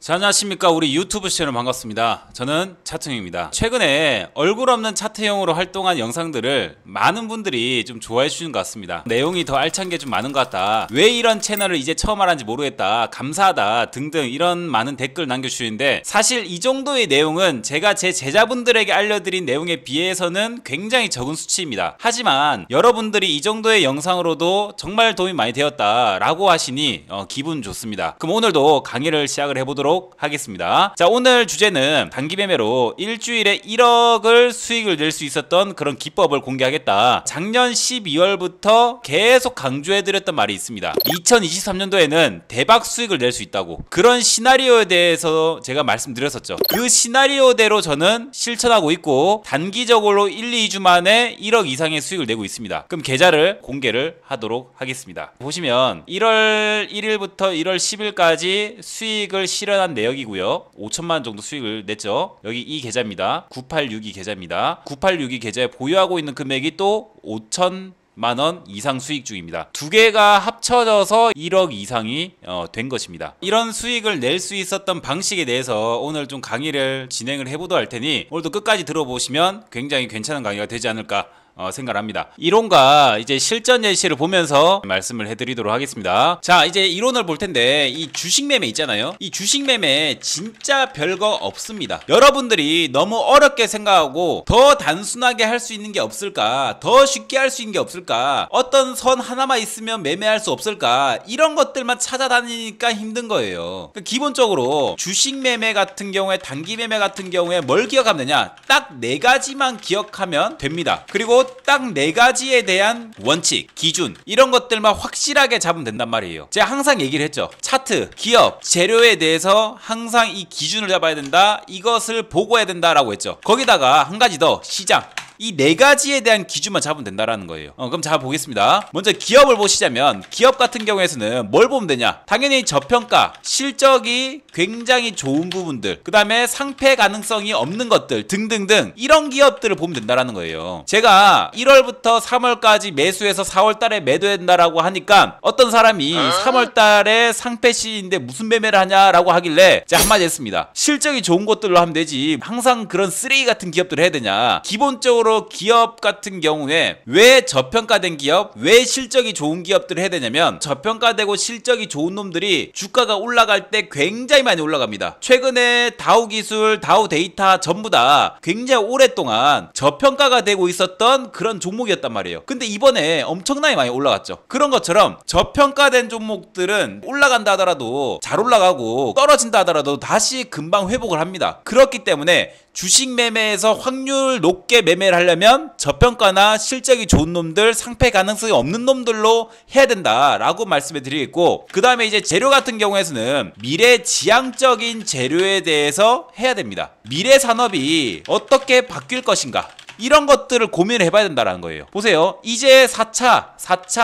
자, 안녕하십니까. 우리 유튜브 시청자 반갑습니다. 저는 차트형입니다. 최근에 얼굴 없는 차트형으로 활동한 영상들을 많은 분들이 좀 좋아해 주시는 것 같습니다. 내용이 더 알찬 게 좀 많은 것 같다, 왜 이런 채널을 이제 처음 알았는지 모르겠다, 감사하다 등등 이런 많은 댓글 남겨주시는데, 사실 이 정도의 내용은 제가 제 제자분들에게 알려드린 내용에 비해서는 굉장히 적은 수치입니다. 하지만 여러분들이 이 정도의 영상으로도 정말 도움이 많이 되었다 라고 하시니 기분 좋습니다. 그럼 오늘도 강의를 시작을 해보도록 하겠습니다. 자, 오늘 주제는 단기 매매로 일주일에 1억을 수익을 낼 수 있었던 그런 기법을 공개하겠다. 작년 12월부터 계속 강조해드렸던 말이 있습니다. 2023년도에는 대박 수익을 낼 수 있다고, 그런 시나리오에 대해서 제가 말씀드렸었죠. 그 시나리오대로 저는 실천하고 있고 단기적으로 1, 2주 만에 1억 이상의 수익을 내고 있습니다. 그럼 계좌를 공개를 하도록 하겠습니다. 보시면 1월 1일부터 1월 10일까지 수익을 실현한 내역이고요. 5천만원 정도 수익을 냈죠. 여기 이 계좌입니다. 9862 계좌입니다. 9862 계좌에 보유하고 있는 금액이 또 5천만원 이상 수익 중입니다. 두 개가 합쳐져서 1억 이상이 된 것입니다. 이런 수익을 낼 수 있었던 방식에 대해서 오늘 좀 강의를 진행을 해보도록 할 테니 오늘도 끝까지 들어보시면 굉장히 괜찮은 강의가 되지 않을까 생각합니다. 이론과 이제 실전 예시를 보면서 말씀을 해드리도록 하겠습니다. 자, 이제 이론을 볼 텐데, 이 주식 매매 있잖아요. 이 주식 매매 진짜 별거 없습니다. 여러분들이 너무 어렵게 생각하고 더 단순하게 할 수 있는 게 없을까, 더 쉽게 할 수 있는 게 없을까, 어떤 선 하나만 있으면 매매할 수 없을까, 이런 것들만 찾아다니니까 힘든 거예요. 그러니까 기본적으로 주식 매매 같은 경우에, 단기 매매 같은 경우에 뭘 기억하면 되냐, 딱 4가지만 기억하면 됩니다. 그리고 딱 4가지에 대한 원칙, 기준, 이런 것들만 확실하게 잡으면 된단 말이에요. 제가 항상 얘기를 했죠. 차트, 기업, 재료에 대해서 항상 이 기준을 잡아야 된다, 이것을 보고해야 된다라고 했죠. 거기다가 한 가지 더, 시장. 이 4가지에 대한 기준만 잡으면 된다라는 거예요. 그럼 자, 보겠습니다. 먼저 기업을 보시자면, 기업 같은 경우에는 뭘 보면 되냐, 당연히 저평가, 실적이 굉장히 좋은 부분들, 그 다음에 상패 가능성이 없는 것들 등등등, 이런 기업들을 보면 된다라는 거예요. 제가 1월부터 3월까지 매수해서 4월달에 매도해야 된다라고 하니까 어떤 사람이 3월달에 상패 시인데 무슨 매매를 하냐라고 하길래 제가 한마디 했습니다. 실적이 좋은 것들로 하면 되지, 항상 그런 쓰레기 같은 기업들을 해야 되냐. 기본적으로 기업 같은 경우에 왜 저평가된 기업, 왜 실적이 좋은 기업들을 해야 되냐면, 저평가되고 실적이 좋은 놈들이 주가가 올라갈 때 굉장히 많이 올라갑니다. 최근에 다우기술, 다우데이터 전부 다 굉장히 오랫동안 저평가가 되고 있었던 그런 종목이었단 말이에요. 근데 이번에 엄청나게 많이 올라갔죠. 그런 것처럼 저평가된 종목들은 올라간다 하더라도 잘 올라가고, 떨어진다 하더라도 다시 금방 회복을 합니다. 그렇기 때문에 주식 매매에서 확률 높게 매매를 하려면 저평가나 실적이 좋은 놈들, 상패 가능성이 없는 놈들로 해야 된다라고 말씀해 드리겠고, 그 다음에 이제 재료 같은 경우에는 미래지향적인 재료에 대해서 해야 됩니다. 미래 산업이 어떻게 바뀔 것인가, 이런 것들을 고민을 해봐야 된다는 거예요. 보세요. 이제 4차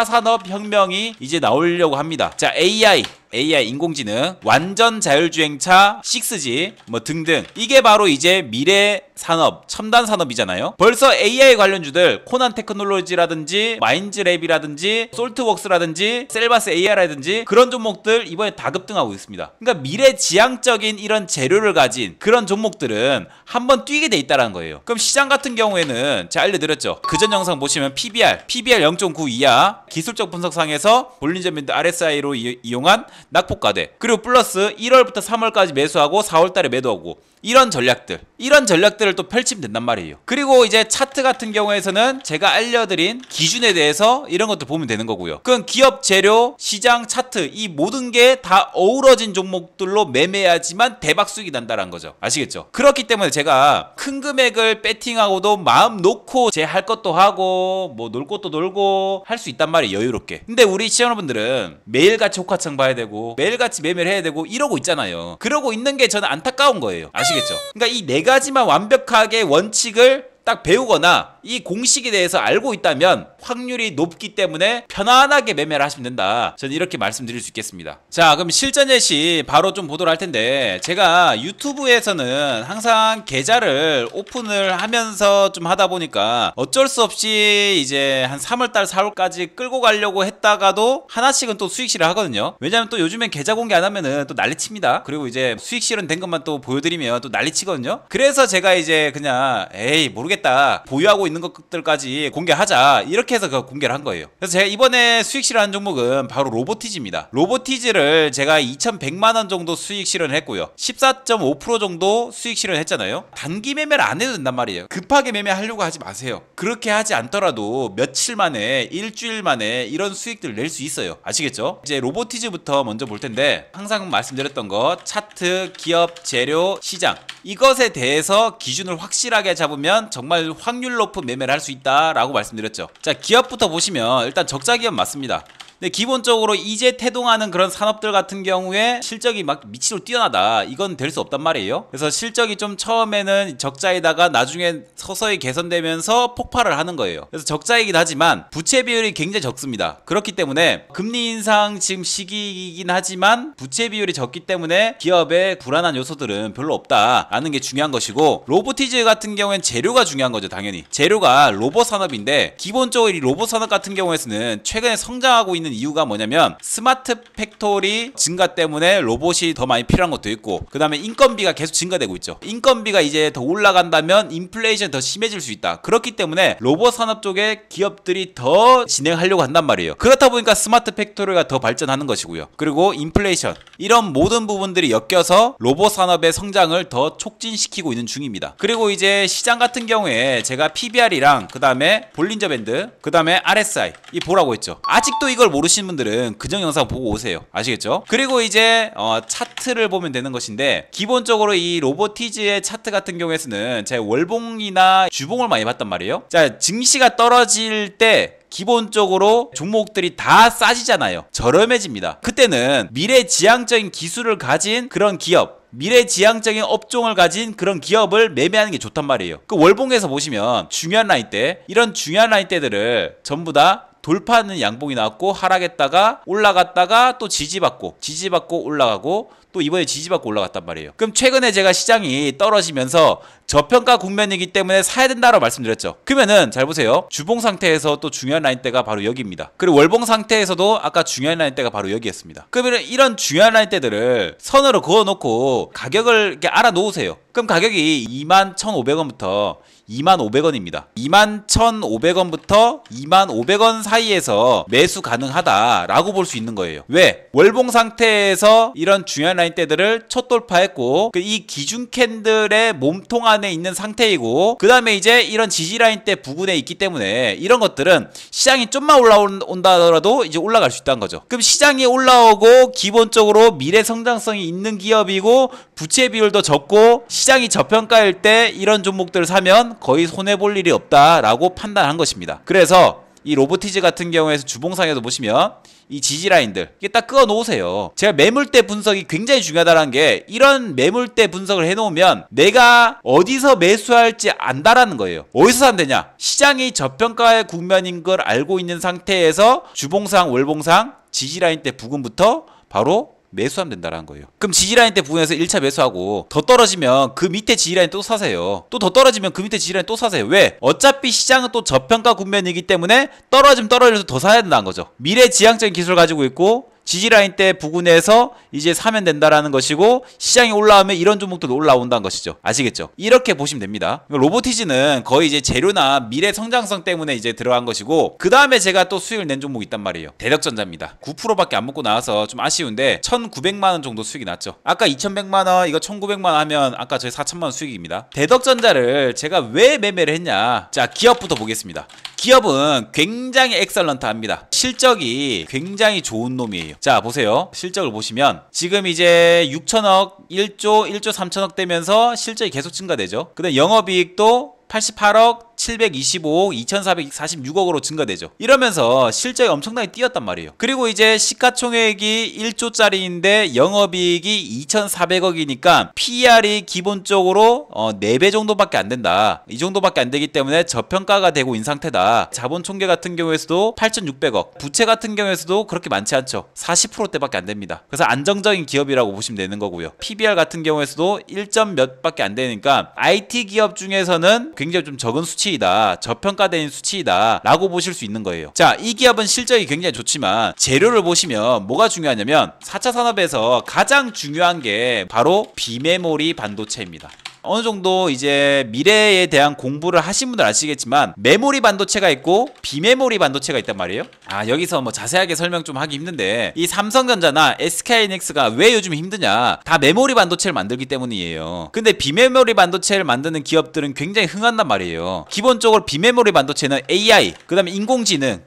산업혁명이 이제 나오려고 합니다. 자, AI 인공지능, 완전 자율주행차, 6G 뭐 등등, 이게 바로 이제 미래 산업, 첨단 산업이잖아요. 벌써 AI 관련주들, 코난 테크놀로지라든지 마인즈랩이라든지 솔트웍스라든지 셀바스 AI라든지 그런 종목들 이번에 다 급등하고 있습니다. 그러니까 미래지향적인 이런 재료를 가진 그런 종목들은 한번 뛰게 돼 있다는 거예요. 그럼 시장 같은 경우에는 제가 알려드렸죠. 그전 영상 보시면 PBR 0.9 이하, 기술적 분석상에서 볼린저 밴드 RSI로 이용한 낙폭과대, 그리고 플러스 1월부터 3월까지 매수하고 4월달에 매도하고, 이런 전략들을 또 펼치면 된단 말이에요. 그리고 이제 차트 같은 경우에서는 제가 알려드린 기준에 대해서 이런 것도 보면 되는 거고요. 그건 기업, 재료, 시장, 차트, 이 모든 게 다 어우러진 종목들로 매매해야지만 대박 수익이 난다는 거죠. 아시겠죠? 그렇기 때문에 제가 큰 금액을 배팅하고도 마음 놓고 제 할 것도 하고 뭐 놀 것도 놀고 할 수 있단 말이에요, 여유롭게. 근데 우리 시청자분들은 매일같이 호가창 봐야 되고 매일같이 매매를 해야 되고 이러고 있잖아요. 그러고 있는 게 저는 안타까운 거예요. 아시겠죠? 그러니까 이 4가지만 완벽하게 원칙을 딱 배우거나 이 공식에 대해서 알고 있다면 확률이 높기 때문에 편안하게 매매를 하시면 된다. 저는 이렇게 말씀드릴 수 있겠습니다. 자, 그럼 실전 예시 바로 좀 보도록 할 텐데, 제가 유튜브에서는 항상 계좌를 오픈을 하면서 좀 하다 보니까 어쩔 수 없이 이제 한 3월달 4월까지 끌고 가려고 했다가도 하나씩은 또 수익 실현 하거든요. 왜냐면 또 요즘엔 계좌 공개 안 하면은 또 난리칩니다. 그리고 이제 수익 실현 된 것만 또 보여드리면 또 난리치거든요. 그래서 제가 이제 그냥 에이 모르겠다, 보유하고 있는 것들까지 공개하자, 이렇게 해서 그 공개를 한 거예요. 그래서 제가 이번에 수익 실현한 종목은 바로 로보티즈입니다. 로보티즈를 제가 2,100만원 정도 수익 실현을 했고요. 14.5% 정도 수익 실현을 했잖아요. 단기 매매를 안 해도 된단 말이에요. 급하게 매매하려고 하지 마세요. 그렇게 하지 않더라도 며칠 만에, 일주일 만에 이런 수익들을 낼 수 있어요. 아시겠죠? 이제 로보티즈부터 먼저 볼 텐데, 항상 말씀드렸던 거 차트, 기업, 재료, 시장, 이것에 대해서 기준을 확실하게 잡으면 정말 확률 높은 매매를 할 수 있다라고 말씀드렸죠. 자, 기업부터 보시면 일단 적자 기업 맞습니다. 근데 기본적으로 이제 태동하는 그런 산업들 같은 경우에 실적이 막 미치로 뛰어나다, 이건 될 수 없단 말이에요. 그래서 실적이 좀 처음에는 적자이다가 나중에 서서히 개선되면서 폭발을 하는 거예요. 그래서 적자이긴 하지만 부채 비율이 굉장히 적습니다. 그렇기 때문에 금리 인상 지금 시기이긴 하지만 부채 비율이 적기 때문에 기업의 불안한 요소들은 별로 없다라는 게 중요한 것이고, 로보티즈 같은 경우엔 재료가 중요한 거죠. 당연히 재료가 로봇 산업인데, 기본적으로 이 로봇 산업 같은 경우에는 최근에 성장하고 있는 이유가 뭐냐면 스마트 팩토리 증가 때문에 로봇이 더 많이 필요한 것도 있고, 그 다음에 인건비가 계속 증가되고 있죠. 인건비가 이제 더 올라간다면 인플레이션이 더 심해질 수 있다. 그렇기 때문에 로봇 산업 쪽에 기업들이 더 진행하려고 한단 말이에요. 그렇다 보니까 스마트 팩토리가 더 발전하는 것이고요. 그리고 인플레이션, 이런 모든 부분들이 엮여서 로봇 산업의 성장을 더 촉진시키고 있는 중입니다. 그리고 이제 시장 같은 경우에 제가 PBR이랑 그 다음에 볼린저 밴드, 그 다음에 RSI 이 보라고 했죠. 아직도 이걸 모르시는 분들은 그전 영상 보고 오세요. 아시겠죠? 그리고 이제 차트를 보면 되는 것인데, 기본적으로 이 로보티즈의 차트 같은 경우에는 제가 월봉이나 주봉을 많이 봤단 말이에요. 자, 증시가 떨어질 때 기본적으로 종목들이 다 싸지잖아요. 저렴해집니다. 그때는 미래지향적인 기술을 가진 그런 기업, 미래지향적인 업종을 가진 그런 기업을 매매하는 게 좋단 말이에요. 그 월봉에서 보시면 중요한 라인 때, 이런 중요한 라인 때들을 전부 다 돌파하는 양봉이 나왔고, 하락했다가 올라갔다가 또 지지받고 올라가고, 또 이번에 지지받고 올라갔단 말이에요. 그럼 최근에 제가 시장이 떨어지면서 저평가 국면이기 때문에 사야 된다라고 말씀드렸죠. 그러면은 잘 보세요. 주봉 상태에서 또 중요한 라인대가 바로 여기입니다. 그리고 월봉 상태에서도 아까 중요한 라인대가 바로 여기였습니다. 그러면 이런 중요한 라인대들을 선으로 그어놓고 가격을 이렇게 알아 놓으세요. 그럼 가격이 21,500원부터 21,500원입니다. 21,500원부터 21,500원 사이에서 매수 가능하다라고 볼 수 있는 거예요. 왜? 월봉 상태에서 이런 중요한 라인대들을 첫 돌파했고, 이 기준 캔들의 몸통 안에 있는 상태이고, 그 다음에 이제 이런 지지 라인대 부근에 있기 때문에 이런 것들은 시장이 좀만 올라온다 하더라도 이제 올라갈 수 있다는 거죠. 그럼 시장이 올라오고 기본적으로 미래 성장성이 있는 기업이고 부채 비율도 적고 시장이 저평가일 때 이런 종목들을 사면 거의 손해볼 일이 없다라고 판단한 것입니다. 그래서 이 로보티즈 같은 경우에서 주봉상에도 보시면 이 지지라인들 이게 딱 그어 놓으세요. 제가 매물대 분석이 굉장히 중요하다는 게, 이런 매물대 분석을 해놓으면 내가 어디서 매수할지 안다라는 거예요. 어디서 사면 되냐? 시장이 저평가의 국면인 걸 알고 있는 상태에서 주봉상, 월봉상, 지지라인대 부근부터 바로 매수하면 된다는 거예요. 그럼 지지라인 때 부분에서 1차 매수하고 더 떨어지면 그 밑에 지지라인 또 사세요. 또 더 떨어지면 그 밑에 지지라인 또 사세요. 왜? 어차피 시장은 또 저평가 국면이기 때문에 떨어지면 떨어져서 더 사야 된다는 거죠. 미래지향적인 기술을 가지고 있고 지지라인 때 부근에서 이제 사면 된다라는 것이고, 시장이 올라오면 이런 종목들도 올라온다는 것이죠. 아시겠죠? 이렇게 보시면 됩니다. 로보티즈는 거의 이제 재료나 미래 성장성 때문에 이제 들어간 것이고, 그 다음에 제가 또 수익을 낸 종목이 있단 말이에요. 대덕전자입니다. 9%밖에 안 먹고 나와서 좀 아쉬운데 1,900만원 정도 수익이 났죠. 아까 2,100만원, 이거 1,900만원 하면 아까 저희 4,000만원 수익입니다. 대덕전자를 제가 왜 매매를 했냐? 자, 기업부터 보겠습니다. 기업은 굉장히 엑설런트합니다. 실적이 굉장히 좋은 놈이에요. 자, 보세요. 실적을 보시면 지금 이제 6천억, 1조 3천억 되면서 실적이 계속 증가되죠. 근데 영업이익도 88억, 725억, 2446억으로 증가되죠. 이러면서 실적이 엄청나게 뛰었단 말이에요. 그리고 이제 시가총액이 1조짜리인데 영업이익이 2,400억이니까 PER이 기본적으로 4배 정도밖에 안 된다. 이 정도밖에 안 되기 때문에 저평가가 되고 있는 상태다. 자본 총계 같은 경우에서도 8,600억, 부채 같은 경우에서도 그렇게 많지 않죠. 40%대밖에 안 됩니다. 그래서 안정적인 기업이라고 보시면 되는 거고요. PBR 같은 경우에서도 1점 몇밖에 안 되니까 IT 기업 중에서는 굉장히 좀 적은 수치이다, 저평가된 수치이다 라고 보실 수 있는 거예요. 자, 이 기업은 실적이 굉장히 좋지만 재료를 보시면 뭐가 중요하냐면 4차 산업에서 가장 중요한 게 바로 비메모리 반도체입니다. 어느 정도 이제 미래에 대한 공부를 하신 분들 아시겠지만 메모리 반도체가 있고 비메모리 반도체가 있단 말이에요. 여기서 뭐 자세하게 설명 좀 하기 힘든데, 이 삼성전자나 SK하이닉스가 왜 요즘 힘드냐, 다 메모리 반도체를 만들기 때문이에요. 근데 비메모리 반도체를 만드는 기업들은 굉장히 흥한단 말이에요. 기본적으로 비메모리 반도체는 AI, 그 다음에 인공지능,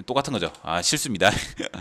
똑같은 거죠. 실수입니다.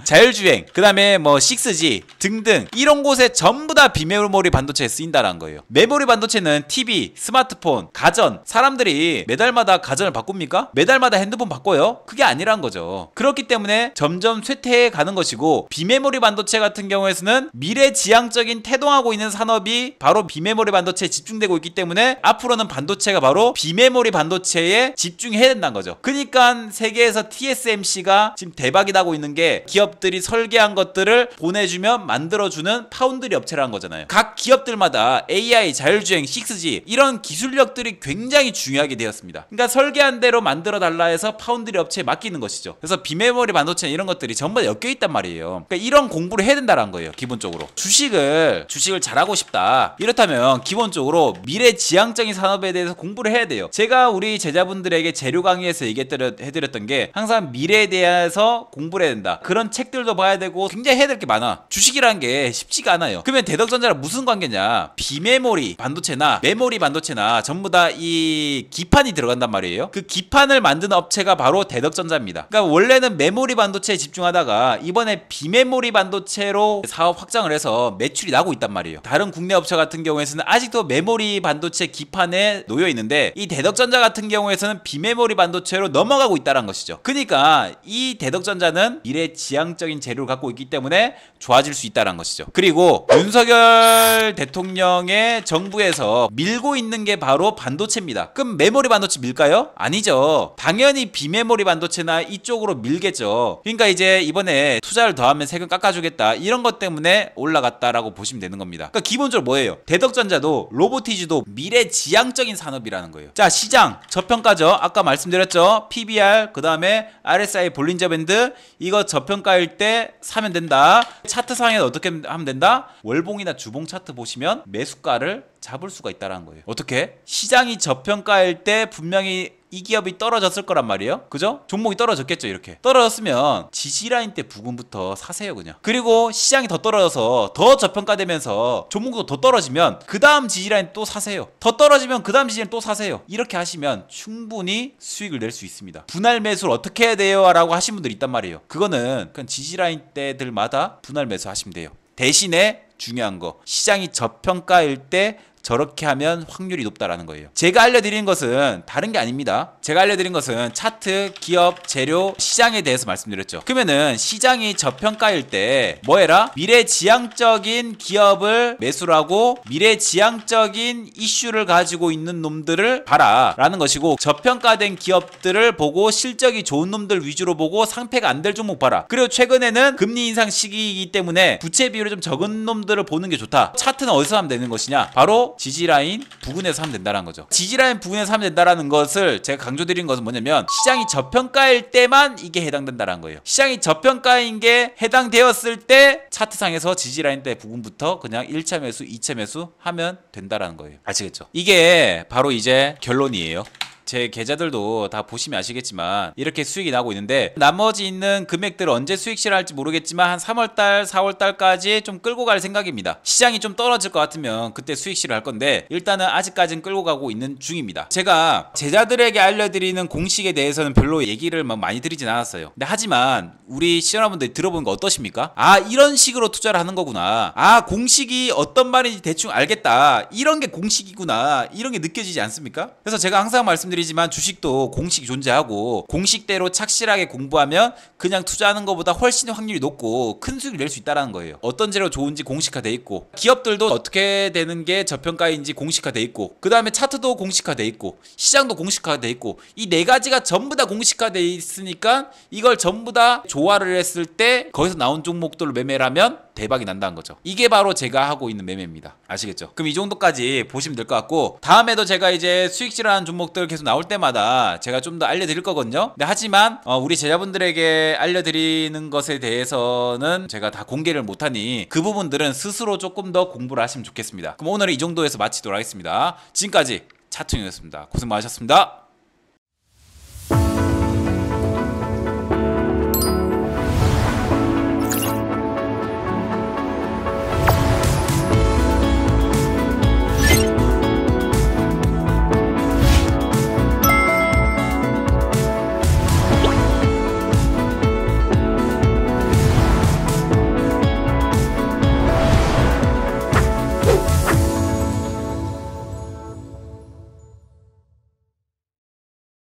자율주행, 그 다음에 뭐 6G 등등 이런 곳에 전부 다 비메모리 반도체에 쓰인다는 거예요. 메모리 반도체는 TV, 스마트폰, 가전, 사람들이 매달마다 가전을 바꿉니까? 매달마다 핸드폰 바꿔요? 그게 아니란 거죠. 그렇기 때문에 점점 쇠퇴해 가는 것이고, 비메모리 반도체 같은 경우에서는 미래지향적인 태동하고 있는 산업이 바로 비메모리 반도체에 집중되고 있기 때문에 앞으로는 반도체가 바로 비메모리 반도체에 집중해야 된다는 거죠. 그러니까 세계에서 TSMC가 지금 대박이 나고 있는 게, 기업들이 설계한 것들을 보내주면 만들어주는 파운드리 업체라는 거잖아요. 각 기업들마다 AI, 자율주행, 6G 이런 기술력들이 굉장히 중요하게 되었습니다. 그러니까 설계한 대로 만들어 달라 해서 파운드리 업체에 맡기는 것이죠. 그래서 비메모리 반도체 이런 것들이 전부 다 엮여 있단 말이에요. 그러니까 이런 공부를 해야 된다는 거예요. 기본적으로 주식을 잘하고 싶다, 이렇다면 기본적으로 미래지향적인 산업에 대해서 공부를 해야 돼요. 제가 우리 제자분들에게 재료 강의에서 해드렸던 게, 항상 미래에 대해서 공부를 해야 된다, 그런 책들도 봐야 되고 굉장히 해야 될 게 많아. 주식이라는 게 쉽지가 않아요. 그러면 대덕전자랑 무슨 관계냐, 비메모리 반도체나 메모리 반도체나 전부 다 이 기판이 들어간단 말이에요. 그 기판을 만드는 업체가 바로 대덕전자입니다. 그러니까 원래는 메모리 반도체에 집중하다가 이번에 비메모리 반도체로 사업 확장을 해서 매출이 나고 있단 말이에요. 다른 국내 업체 같은 경우에서는 아직도 메모리 반도체 기판에 놓여 있는데, 이 대덕전자 같은 경우에서는 비메모리 반도체로 넘어가고 있다는 것이죠. 그러니까 이 대덕전자는 미래지향적인 재료를 갖고 있기 때문에 좋아질 수 있다는 것이죠. 그리고 윤석열 대통령의 정부에서 밀고 있는 게 바로 반도체입니다. 그럼 메모리 반도체 밀까요? 아니죠. 당연히 비메모리 반도체나 이쪽으로 밀겠죠. 그러니까 이제 이번에 투자를 더하면 세금 깎아주겠다, 이런 것 때문에 올라갔다라고 보시면 되는 겁니다. 그러니까 기본적으로 뭐예요? 대덕전자도 로보티즈도 미래지향적인 산업이라는 거예요. 자, 시장 저평가죠. 아까 말씀드렸죠. PBR, 그 다음에 RSI 볼린저 밴드, 이거 저평가일 때 사면 된다. 차트상에 어떻게 하면 된다? 월봉이나 주봉 차트 보시면 매수가를 잡을 수가 있다는 거예요. 어떻게? 시장이 저평가일 때 분명히 이 기업이 떨어졌을 거란 말이에요. 그죠? 종목이 떨어졌겠죠. 이렇게 떨어졌으면 지지라인 때 부근부터 사세요, 그냥. 그리고 시장이 더 떨어져서 더 저평가되면서 종목도 더 떨어지면 그 다음 지지라인 또 사세요. 더 떨어지면 그 다음 지지라인 또 사세요. 이렇게 하시면 충분히 수익을 낼 수 있습니다. 분할 매수를 어떻게 해야 돼요? 라고 하신 분들이 있단 말이에요. 그거는 그냥 지지라인 때들마다 분할 매수 하시면 돼요. 대신에 중요한 거, 시장이 저평가일 때 저렇게 하면 확률이 높다라는 거예요. 제가 알려드리는 것은 다른 게 아닙니다. 제가 알려드린 것은 차트, 기업, 재료, 시장에 대해서 말씀드렸죠. 그러면은 시장이 저평가일 때 뭐 해라? 미래지향적인 기업을 매수를 하고 미래지향적인 이슈를 가지고 있는 놈들을 봐라 라는 것이고, 저평가된 기업들을 보고 실적이 좋은 놈들 위주로 보고 상패가 안 될 종목 봐라. 그리고 최근에는 금리 인상 시기이기 때문에 부채 비율이 좀 적은 놈들을 보는 게 좋다. 차트는 어디서 하면 되는 것이냐? 바로 지지라인 부근에서 하면 된다는 거죠. 지지라인 부근에서 하면 된다는 것을 제가 강조드린 것은 뭐냐면, 시장이 저평가일 때만 이게 해당된다는 거예요. 시장이 저평가인 게 해당되었을 때 차트상에서 지지라인 때 부근부터 그냥 1차 매수, 2차 매수 하면 된다는 거예요. 아시겠죠? 이게 바로 이제 결론이에요. 제 계좌들도 다 보시면 아시겠지만 이렇게 수익이 나고 있는데, 나머지 있는 금액들을 언제 수익 실할지 모르겠지만 한 3월달 4월달까지 좀 끌고 갈 생각입니다. 시장이 좀 떨어질 것 같으면 그때 수익 실할 건데, 일단은 아직까지는 끌고 가고 있는 중입니다. 제가 제자들에게 알려드리는 공식에 대해서는 별로 얘기를 많이 드리진 않았어요. 근데 하지만 우리 시청자분들이 들어보는 거 어떠십니까? 이런 식으로 투자를 하는 거구나, 공식이 어떤 말인지 대충 알겠다, 이런 게 공식이구나, 이런 게 느껴지지 않습니까? 그래서 제가 항상 말씀드리는 말씀드리지만 주식도 공식이 존재하고 공식대로 착실하게 공부하면 그냥 투자하는 것보다 훨씬 확률이 높고 큰 수익을 낼 수 있다는 거예요. 어떤 재료 좋은지 공식화돼 있고 기업들도 어떻게 되는 게 저평가인지 공식화돼 있고 그 다음에 차트도 공식화돼 있고 시장도 공식화돼 있고 이 네 가지가 전부 다 공식화돼 있으니까 이걸 전부 다 조화를 했을 때 거기서 나온 종목들을 매매를 하면 대박이 난다는 거죠. 이게 바로 제가 하고 있는 매매입니다. 아시겠죠? 그럼 이 정도까지 보시면 될 것 같고 다음에도 제가 이제 수익질하는 종목들 계속 나올 때마다 제가 좀 더 알려드릴 거거든요. 근데 하지만 우리 제자분들에게 알려드리는 것에 대해서는 제가 다 공개를 못하니 그 부분들은 스스로 조금 더 공부를 하시면 좋겠습니다. 그럼 오늘은 이 정도에서 마치도록 하겠습니다. 지금까지 차트형이었습니다. 고생 많으셨습니다.